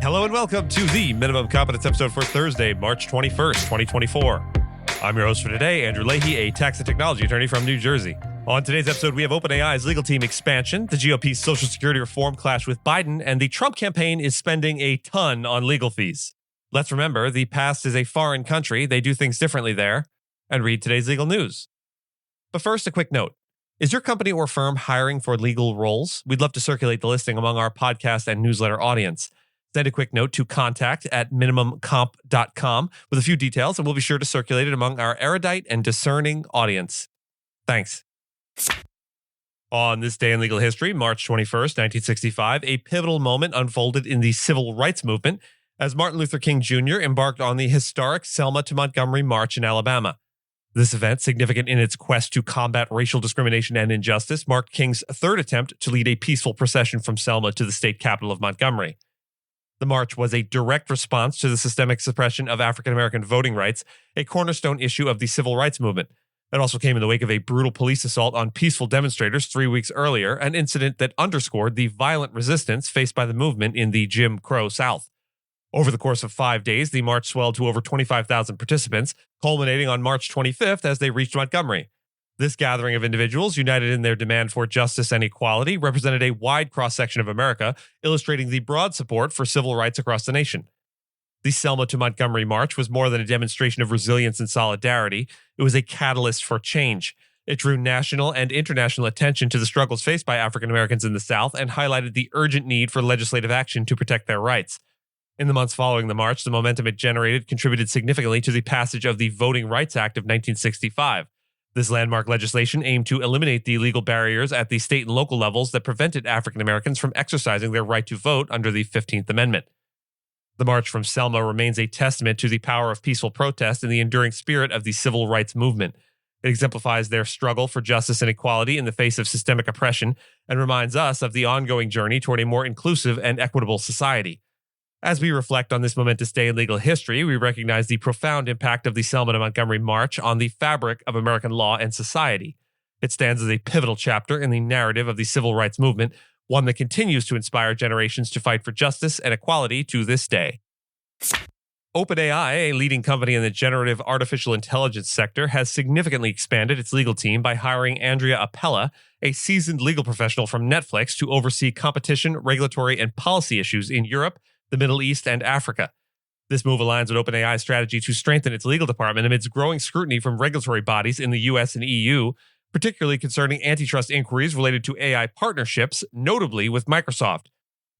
Hello and welcome to the Minimum Competence episode for Thursday, March 21st, 2024. I'm your host for today, Andrew Leahy, a tax and technology attorney from New Jersey. On today's episode, we have OpenAI's legal team expansion, the GOP's Social Security reform clash with Biden, and the Trump campaign is spending a ton on legal fees. Let's remember, the past is a foreign country. They do things differently there. And read today's legal news. But first, a quick note. Is your company or firm hiring for legal roles? We'd love to circulate the listing among our podcast and newsletter audience. Send a quick note to contact@minimumcomp.com with a few details, and we'll be sure to circulate it among our erudite and discerning audience. Thanks. On this day in legal history, March 21st, 1965, a pivotal moment unfolded in the civil rights movement as Martin Luther King Jr. embarked on the historic Selma to Montgomery March in Alabama. This event, significant in its quest to combat racial discrimination and injustice, marked King's third attempt to lead a peaceful procession from Selma to the state capital of Montgomery. The march was a direct response to the systemic suppression of African American voting rights, a cornerstone issue of the civil rights movement. It also came in the wake of a brutal police assault on peaceful demonstrators 3 weeks earlier, an incident that underscored the violent resistance faced by the movement in the Jim Crow South. Over the course of 5 days, the march swelled to over 25,000 participants, culminating on March 25th as they reached Montgomery. This gathering of individuals, united in their demand for justice and equality, represented a wide cross-section of America, illustrating the broad support for civil rights across the nation. The Selma to Montgomery March was more than a demonstration of resilience and solidarity. It was a catalyst for change. It drew national and international attention to the struggles faced by African Americans in the South and highlighted the urgent need for legislative action to protect their rights. In the months following the march, the momentum it generated contributed significantly to the passage of the Voting Rights Act of 1965. This landmark legislation aimed to eliminate the legal barriers at the state and local levels that prevented African Americans from exercising their right to vote under the 15th Amendment. The March from Selma remains a testament to the power of peaceful protest and the enduring spirit of the civil rights movement. It exemplifies their struggle for justice and equality in the face of systemic oppression and reminds us of the ongoing journey toward a more inclusive and equitable society. As we reflect on this momentous day in legal history, we recognize the profound impact of the Selma to Montgomery March on the fabric of American law and society. It stands as a pivotal chapter in the narrative of the civil rights movement, one that continues to inspire generations to fight for justice and equality to this day. OpenAI, a leading company in the generative artificial intelligence sector, has significantly expanded its legal team by hiring Andrea Appella, a seasoned legal professional from Netflix, to oversee competition, regulatory, and policy issues in Europe, the Middle East, and Africa. This move aligns with OpenAI's strategy to strengthen its legal department amidst growing scrutiny from regulatory bodies in the US and EU, particularly concerning antitrust inquiries related to AI partnerships, notably with Microsoft.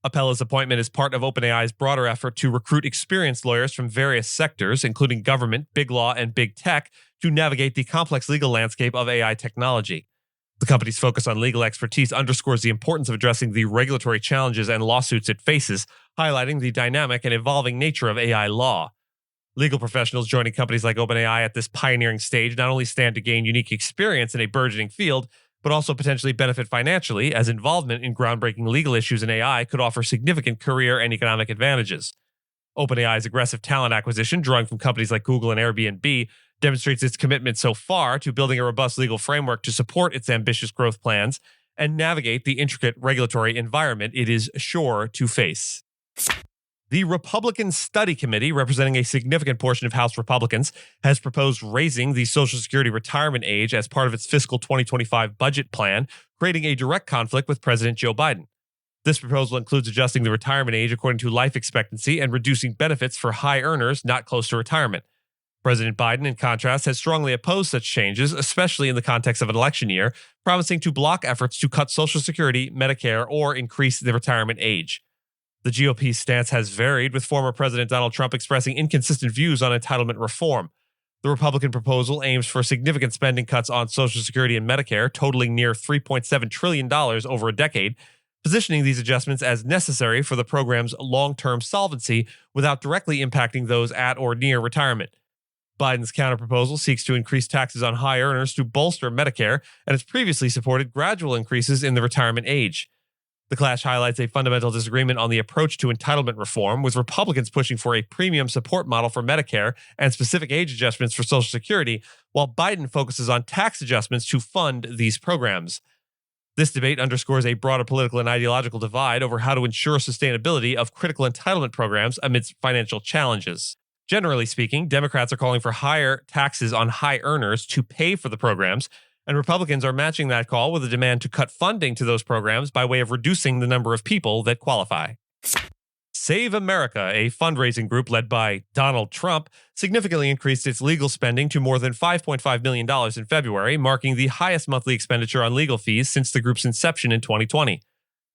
Appella's appointment is part of OpenAI's broader effort to recruit experienced lawyers from various sectors, including government, big law, and big tech, to navigate the complex legal landscape of AI technology. The company's focus on legal expertise underscores the importance of addressing the regulatory challenges and lawsuits it faces, highlighting the dynamic and evolving nature of AI law. Legal professionals joining companies like OpenAI at this pioneering stage not only stand to gain unique experience in a burgeoning field, but also potentially benefit financially, as involvement in groundbreaking legal issues in AI could offer significant career and economic advantages. OpenAI's aggressive talent acquisition, drawing from companies like Google and Airbnb, demonstrates its commitment so far to building a robust legal framework to support its ambitious growth plans and navigate the intricate regulatory environment it is sure to face. The Republican Study Committee, representing a significant portion of House Republicans, has proposed raising the Social Security retirement age as part of its fiscal 2025 budget plan, creating a direct conflict with President Joe Biden. This proposal includes adjusting the retirement age according to life expectancy and reducing benefits for high earners not close to retirement. President Biden, in contrast, has strongly opposed such changes, especially in the context of an election year, promising to block efforts to cut Social Security, Medicare, or increase the retirement age. The GOP's stance has varied, with former President Donald Trump expressing inconsistent views on entitlement reform. The Republican proposal aims for significant spending cuts on Social Security and Medicare, totaling near $3.7 trillion over a decade, positioning these adjustments as necessary for the program's long-term solvency without directly impacting those at or near retirement. Biden's counterproposal seeks to increase taxes on high earners to bolster Medicare and has previously supported gradual increases in the retirement age. The clash highlights a fundamental disagreement on the approach to entitlement reform, with Republicans pushing for a premium support model for Medicare and specific age adjustments for Social Security, while Biden focuses on tax adjustments to fund these programs. This debate underscores a broader political and ideological divide over how to ensure sustainability of critical entitlement programs amidst financial challenges. Generally speaking, Democrats are calling for higher taxes on high earners to pay for the programs, and Republicans are matching that call with a demand to cut funding to those programs by way of reducing the number of people that qualify. Save America, a fundraising group led by Donald Trump, significantly increased its legal spending to more than $5.5 million in February, marking the highest monthly expenditure on legal fees since the group's inception in 2020.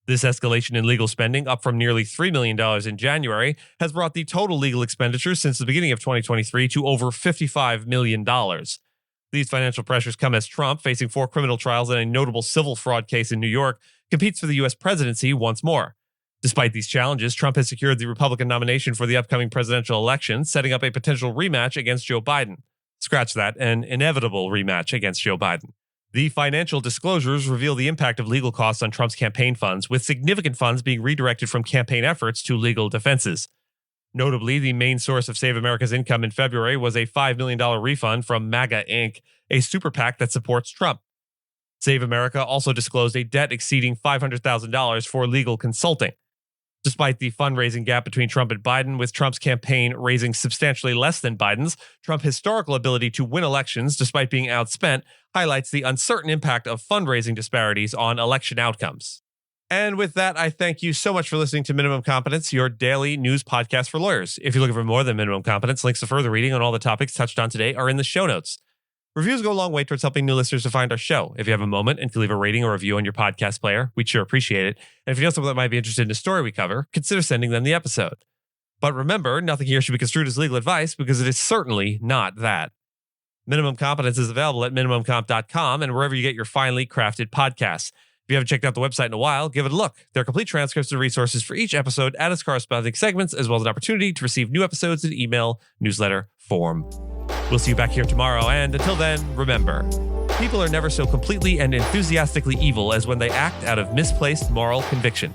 This escalation in legal spending, up from nearly $3 million in January, has brought the total legal expenditures since the beginning of 2023 to over $55 million. These financial pressures come as Trump, facing 4 criminal trials and a notable civil fraud case in New York, competes for the U.S. presidency once more. Despite these challenges, Trump has secured the Republican nomination for the upcoming presidential election, setting up a potential rematch against Joe Biden. Scratch that, an inevitable rematch against Joe Biden. The financial disclosures reveal the impact of legal costs on Trump's campaign funds, with significant funds being redirected from campaign efforts to legal defenses. Notably, the main source of Save America's income in February was a $5 million refund from MAGA Inc., a super PAC that supports Trump. Save America also disclosed a debt exceeding $500,000 for legal consulting. Despite the fundraising gap between Trump and Biden, with Trump's campaign raising substantially less than Biden's, Trump's historical ability to win elections despite being outspent highlights the uncertain impact of fundraising disparities on election outcomes. And with that, I thank you so much for listening to Minimum Competence, your daily news podcast for lawyers. If you're looking for more than Minimum Competence, links to further reading on all the topics touched on today are in the show notes. Reviews go a long way towards helping new listeners to find our show. If you have a moment and can leave a rating or review on your podcast player, we'd sure appreciate it. And if you know someone that might be interested in a story we cover, consider sending them the episode. But remember, nothing here should be construed as legal advice because it is certainly not that. Minimum Competence is available at minimumcomp.com and wherever you get your finely crafted podcasts. If you haven't checked out the website in a while, give it a look. There are complete transcripts and resources for each episode and its corresponding segments, as well as an opportunity to receive new episodes in email, newsletter, form. We'll see you back here tomorrow, and until then, remember, people are never so completely and enthusiastically evil as when they act out of misplaced moral conviction.